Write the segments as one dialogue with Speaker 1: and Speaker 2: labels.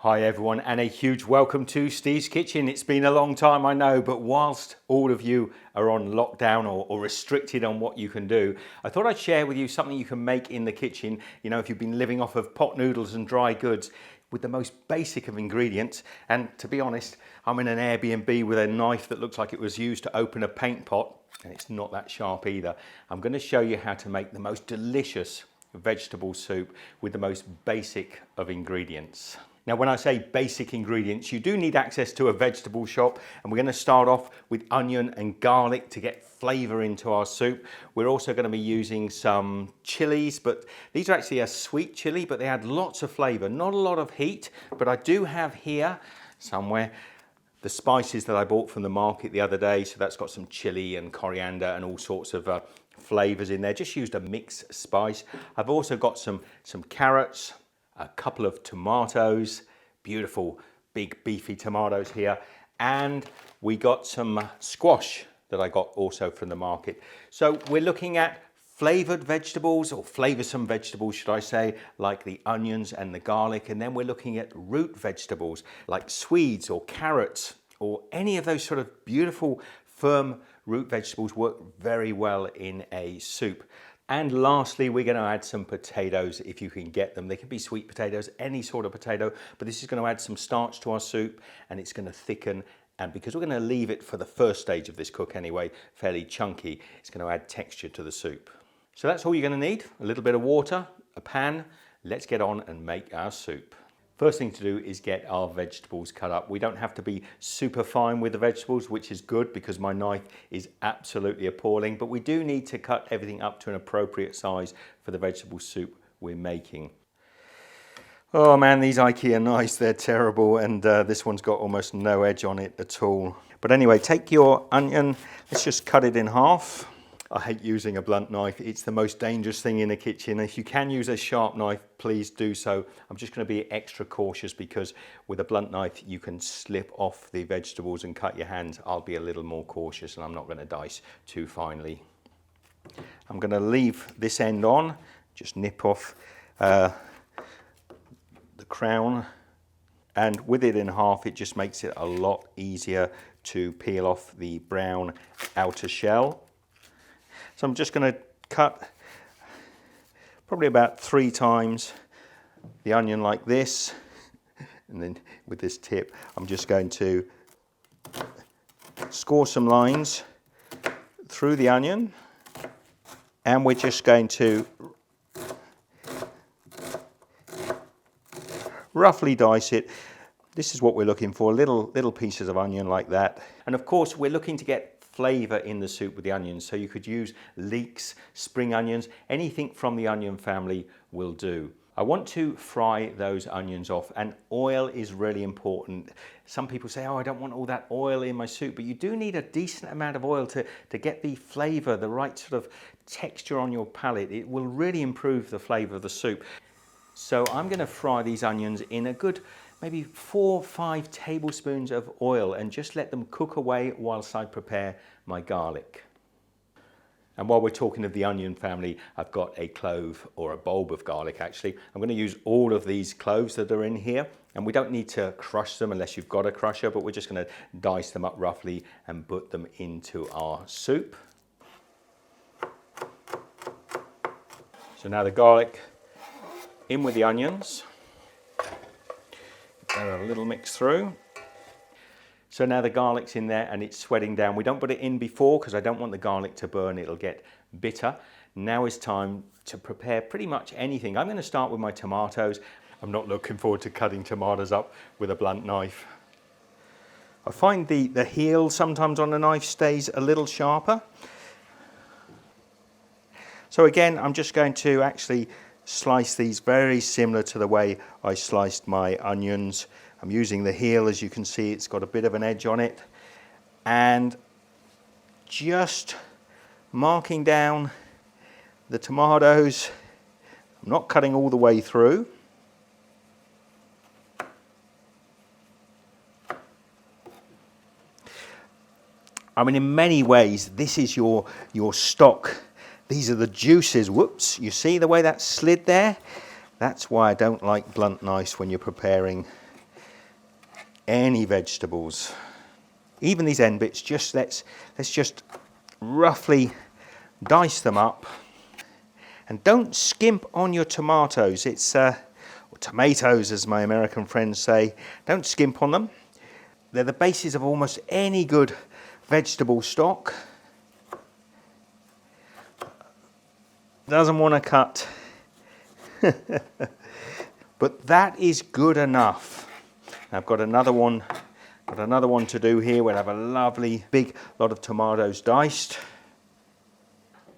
Speaker 1: Hi everyone, and a huge welcome to Steve's Kitchen. It's been a long time, I know, but whilst all of you are on lockdown or restricted on what you can do, I thought I'd share with you something you can make in the kitchen. You know, if you've been living off of pot noodles and dry goods, with the most basic of ingredients. And to be honest, I'm in an Airbnb with a knife that looks like it was used to open a paint pot, and it's not that sharp either. I'm going to show you how to make the most delicious vegetable soup with the most basic of ingredients. Now, when I say basic ingredients, you do need access to a vegetable shop, and we're going to start off with onion and garlic to get flavour into our soup. We're also going to be using some chilies, but these are actually a sweet chili, but they add lots of flavour, not a lot of heat. But I do have here somewhere the spices that I bought from the market the other day. So that's got some chili and coriander and all sorts of flavours in there. Just used a mixed spice. I've also got some carrots, a couple of tomatoes, beautiful big beefy tomatoes here, and we got some squash that I got also from the market. So we're looking at flavoured vegetables, or flavoursome vegetables should I say, like the onions and the garlic, and then we're looking at root vegetables like swedes or carrots, or any of those sort of beautiful firm root vegetables work very well in a soup. And lastly, we're going to add some potatoes if you can get them. They can be sweet potatoes, any sort of potato, but this is going to add some starch to our soup and it's going to thicken. And because we're going to leave it for the first stage of this cook anyway, fairly chunky, it's going to add texture to the soup. So that's all you're going to need, a little bit of water, a pan. Let's get on and make our soup. First thing to do is get our vegetables cut up. We don't have to be super fine with the vegetables, which is good because my knife is absolutely appalling, but we do need to cut everything up to an appropriate size for the vegetable soup we're making. Oh man, these IKEA knives, they're terrible, and this one's got almost no edge on it at all. But anyway, take your onion, let's just cut it in half. I hate using a blunt knife. It's the most dangerous thing in a kitchen. If you can use a sharp knife, please do so. I'm just going to be extra cautious because with a blunt knife, you can slip off the vegetables and cut your hands. I'll be a little more cautious and I'm not going to dice too finely. I'm going to leave this end on, just nip off the crown. And with it in half, it just makes it a lot easier to peel off the brown outer shell. So I'm just going to cut probably about 3 times the onion like this, and then with this tip I'm just going to score some lines through the onion, and we're just going to roughly dice it. This is what we're looking for, little pieces of onion like that. And of course we're looking to get flavour in the soup with the onions, so you could use leeks, spring onions, anything from the onion family will do. I want to fry those onions off, and oil is really important. Some people say, oh, I don't want all that oil in my soup, but you do need a decent amount of oil to get the flavour, the right sort of texture on your palate. It will really improve the flavour of the soup. So I'm going to fry these onions in a good maybe 4 or 5 tablespoons of oil and just let them cook away whilst I prepare my garlic. And while we're talking of the onion family, I've got a clove, or a bulb of garlic actually. I'm going to use all of these cloves that are in here, and we don't need to crush them unless you've got a crusher, but we're just going to dice them up roughly and put them into our soup. So now the garlic in with the onions. And a little mix through. So now the garlic's in there and it's sweating down. We don't put it in before because I don't want the garlic to burn, it'll get bitter. Now is time to prepare pretty much anything. I'm going to start with my tomatoes. I'm not looking forward to cutting tomatoes up with a blunt knife. I find the heel sometimes on the knife stays a little sharper. So again, I'm just going to actually slice these very similar to the way I sliced my onions. I'm using the heel, as you can see, it's got a bit of an edge on it, and just marking down the tomatoes. I'm not cutting all the way through. I mean, in many ways, this is your stock. These are the juices. Whoops, you see the way that slid there? That's why I don't like blunt knives when you're preparing any vegetables. Even these end bits, let's just roughly dice them up. And don't skimp on your tomatoes. It's or tomatoes, as my American friends say. Don't skimp on them. They're the basis of almost any good vegetable stock. Doesn't want to cut. But that is good enough. I've got another one to do here. We'll have a lovely big lot of tomatoes diced.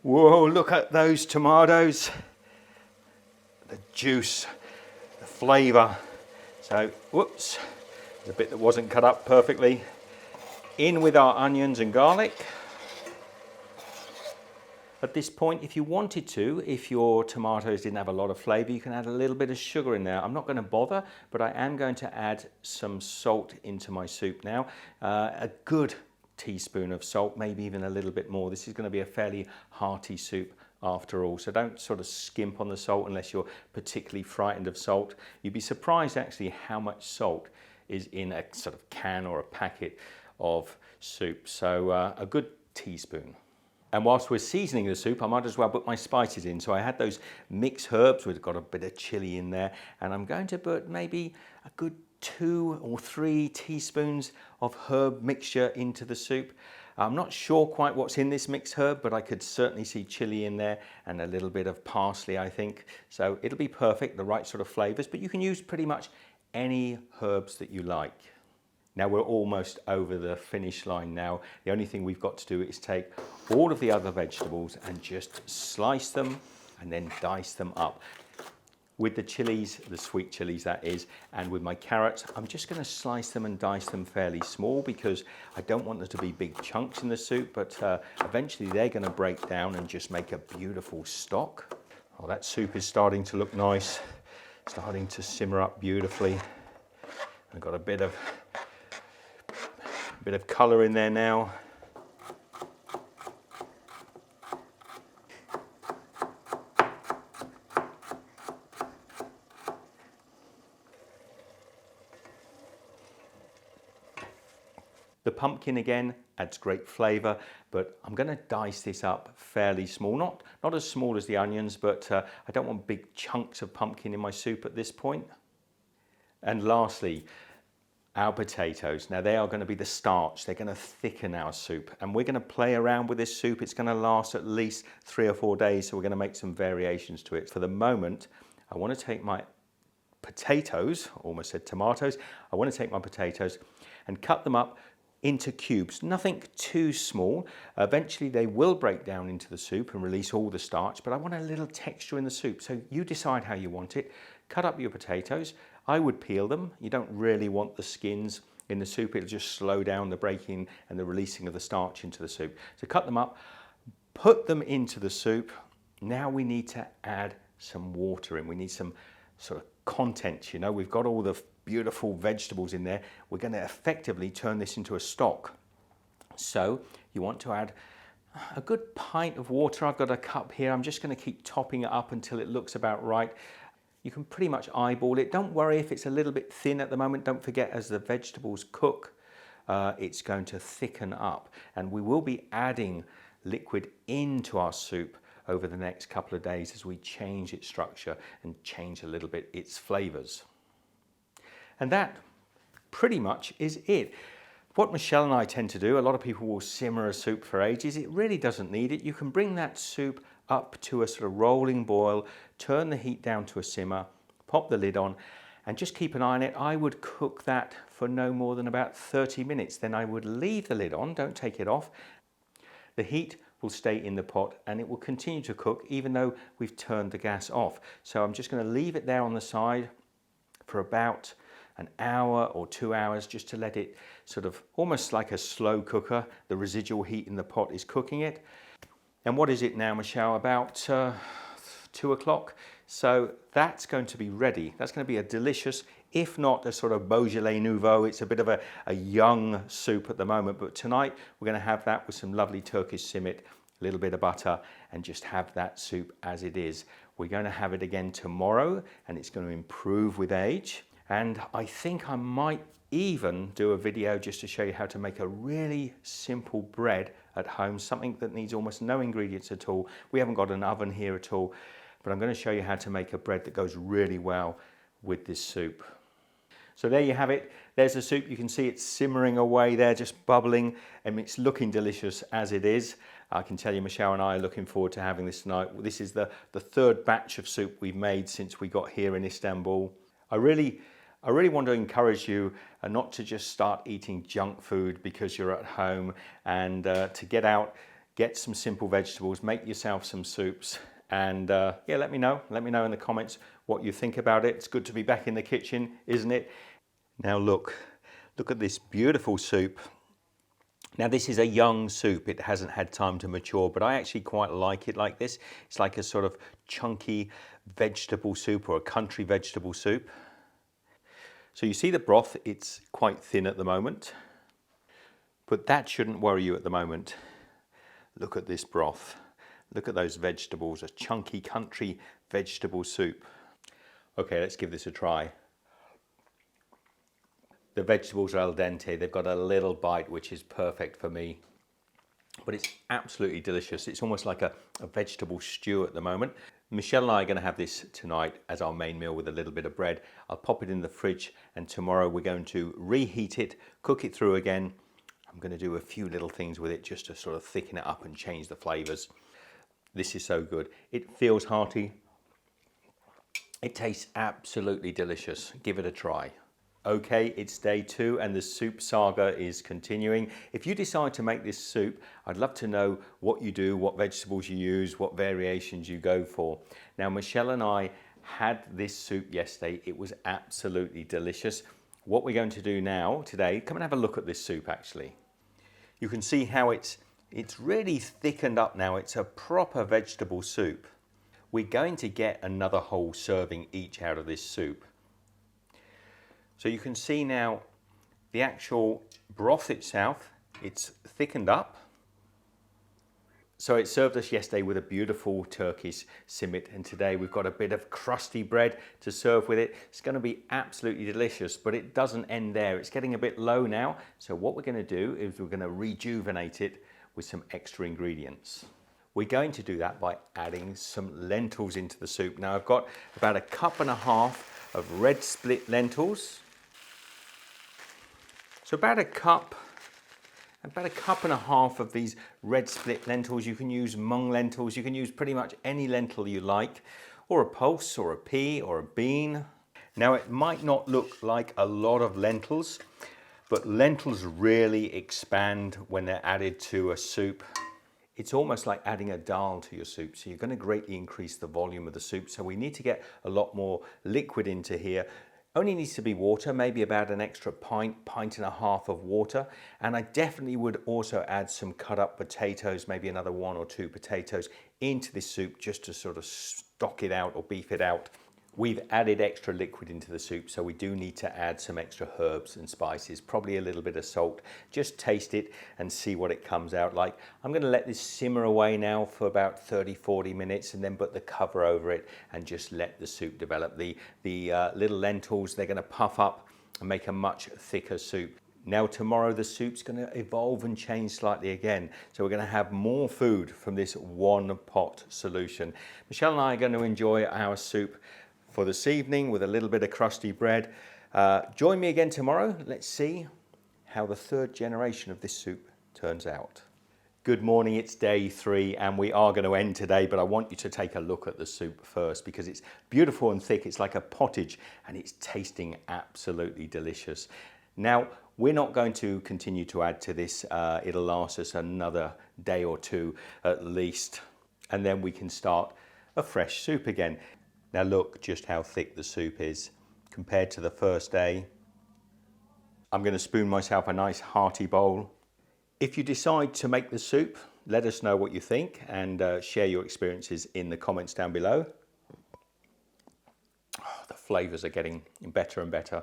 Speaker 1: Whoa, look at those tomatoes. The juice, the flavour. So, whoops, there's a bit that wasn't cut up perfectly. In with our onions and garlic. At this point, if you wanted to, if your tomatoes didn't have a lot of flavour, you can add a little bit of sugar in there. I'm not going to bother, but I am going to add some salt into my soup now. A good teaspoon of salt, maybe even a little bit more. This is going to be a fairly hearty soup after all, so don't sort of skimp on the salt unless you're particularly frightened of salt. You'd be surprised actually how much salt is in a sort of can or a packet of soup. So a good teaspoon. And whilst we're seasoning the soup, I might as well put my spices in. So I had those mixed herbs, we've got a bit of chili in there, and I'm going to put maybe a good 2 or 3 teaspoons of herb mixture into the soup. I'm not sure quite what's in this mixed herb, but I could certainly see chili in there and a little bit of parsley, I think. So it'll be perfect, the right sort of flavors, but you can use pretty much any herbs that you like. Now we're almost over the finish line now. The only thing we've got to do is take all of the other vegetables and just slice them and then dice them up. With the chilies, the sweet chilies that is, and with my carrots, I'm just going to slice them and dice them fairly small because I don't want there to be big chunks in the soup, but eventually they're going to break down and just make a beautiful stock. Oh, that soup is starting to look nice, starting to simmer up beautifully. I've got a bit of colour in there now. The pumpkin again adds great flavour, but I'm going to dice this up fairly small, not as small as the onions, but I don't want big chunks of pumpkin in my soup at this point. And lastly, our potatoes. Now they are going to be the starch, they're going to thicken our soup, and we're going to play around with this soup. It's going to last at least 3 or 4 days, so we're going to make some variations to it. For the moment, I want to take my potatoes, almost said tomatoes, I want to take my potatoes and cut them up into cubes, nothing too small. Eventually they will break down into the soup and release all the starch, but I want a little texture in the soup, so you decide how you want it. Cut up your potatoes. I would peel them. You don't really want the skins in the soup. It'll just slow down the breaking and the releasing of the starch into the soup. So cut them up, put them into the soup. Now we need to add some water in. We need some sort of content, you know. We've got all the beautiful vegetables in there. We're going to effectively turn this into a stock. So you want to add a good pint of water. I've got a cup here. I'm just going to keep topping it up until it looks about right. You can pretty much eyeball it. Don't worry if it's a little bit thin at the moment. Don't forget, as the vegetables cook, it's going to thicken up. And we will be adding liquid into our soup over the next couple of days as we change its structure and change a little bit its flavors. And that pretty much is it. What Michelle and I tend to do, a lot of people will simmer a soup for ages. It really doesn't need it. You can bring that soup up to a sort of rolling boil, turn the heat down to a simmer, pop the lid on, and just keep an eye on it. I would cook that for no more than about 30 minutes. Then I would leave the lid on, don't take it off. The heat will stay in the pot and it will continue to cook even though we've turned the gas off. So I'm just going to leave it there on the side for about an hour or 2 hours, just to let it sort of, almost like a slow cooker, the residual heat in the pot is cooking it. And what is it now, Michelle? About 2 o'clock. So that's going to be ready. That's going to be a delicious, if not a sort of Beaujolais Nouveau. It's a bit of a young soup at the moment, but tonight we're going to have that with some lovely Turkish simit, a little bit of butter, and just have that soup as it is. We're going to have it again tomorrow, and it's going to improve with age. And I think I might even do a video just to show you how to make a really simple bread at home, something that needs almost no ingredients at all. We haven't got an oven here at all, but I'm going to show you how to make a bread that goes really well with this soup. So there you have it. There's the soup. You can see it's simmering away there, just bubbling, and it's looking delicious as it is. I can tell you Michelle and I are looking forward to having this tonight. This is the third batch of soup we've made since we got here in Istanbul. I really want to encourage you not to just start eating junk food because you're at home, and to get out, get some simple vegetables, make yourself some soups, and yeah, let me know in the comments what you think about it. It's good to be back in the kitchen, isn't it? Now look at this beautiful soup. Now this is a young soup, it hasn't had time to mature, but I actually quite like it like this. It's like a sort of chunky vegetable soup, or a country vegetable soup. So you see the broth, it's quite thin at the moment, but that shouldn't worry you at the moment. Look at this broth. Look at those vegetables, a chunky country vegetable soup. Okay, let's give this a try. The vegetables are al dente. They've got a little bite, which is perfect for me. But it's absolutely delicious. It's almost like a vegetable stew at the moment. Michelle and I are going to have this tonight as our main meal with a little bit of bread. I'll pop it in the fridge, and tomorrow we're going to reheat it, cook it through again. I'm going to do a few little things with it just to sort of thicken it up and change the flavors. This is so good. It feels hearty. It tastes absolutely delicious. Give it a try. Okay, it's day 2 and the soup saga is continuing. If you decide to make this soup, I'd love to know what you do, what vegetables you use, what variations you go for. Now, Michelle and I had this soup yesterday. It was absolutely delicious. What we're going to do now, today, come and have a look at this soup actually. You can see how it's really thickened up now. It's a proper vegetable soup. We're going to get another whole serving each out of this soup. So you can see now the actual broth itself, it's thickened up. So it served us yesterday with a beautiful Turkish simit, and today we've got a bit of crusty bread to serve with it. It's going to be absolutely delicious, but it doesn't end there. It's getting a bit low now. So what we're going to do is we're going to rejuvenate it with some extra ingredients. We're going to do that by adding some lentils into the soup. Now I've got about 1.5 cups of red split lentils. So about a cup and a half of these red split lentils. You can use mung lentils, you can use pretty much any lentil you like, or a pulse, or a pea, or a bean. Now it might not look like a lot of lentils, but lentils really expand when they're added to a soup. It's almost like adding a dal to your soup, so you're going to greatly increase the volume of the soup. So we need to get a lot more liquid into here. Only needs to be water, maybe about an extra pint and a half of water. And I definitely would also add some cut up potatoes, maybe another 1 or 2 potatoes into this soup just to sort of stock it out or beef it out. We've added extra liquid into the soup, so we do need to add some extra herbs and spices, probably a little bit of salt. Just taste it and see what it comes out like. I'm going to let this simmer away now for about 30-40 minutes, and then put the cover over it and just let the soup develop. The little lentils, they're going to puff up and make a much thicker soup. Now tomorrow the soup's going to evolve and change slightly again. So we're going to have more food from this one pot solution. Michelle and I are going to enjoy our soup for this evening with a little bit of crusty bread. Join me again tomorrow. Let's see how the 3rd generation of this soup turns out. Good morning, it's day 3 and we are going to end today, but I want you to take a look at the soup first because it's beautiful and thick. It's like a pottage and it's tasting absolutely delicious. Now, we're not going to continue to add to this. It'll last us another day or 2 at least, and then we can start a fresh soup again. Now look just how thick the soup is compared to the first day. I'm going to spoon myself a nice hearty bowl. If you decide to make the soup, let us know what you think and share your experiences in the comments down below. Oh, the flavours are getting better and better.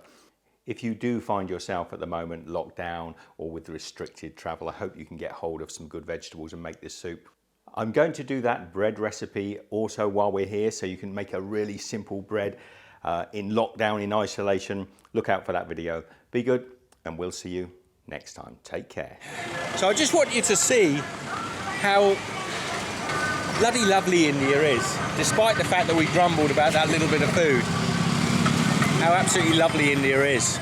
Speaker 1: If you do find yourself at the moment locked down or with restricted travel, I hope you can get hold of some good vegetables and make this soup. I'm going to do that bread recipe also while we're here, so you can make a really simple bread in lockdown, in isolation, look out for that video. Be good, and we'll see you next time. Take care. So I just want you to see how bloody lovely India is, despite the fact that we grumbled about that little bit of food. How absolutely lovely India is.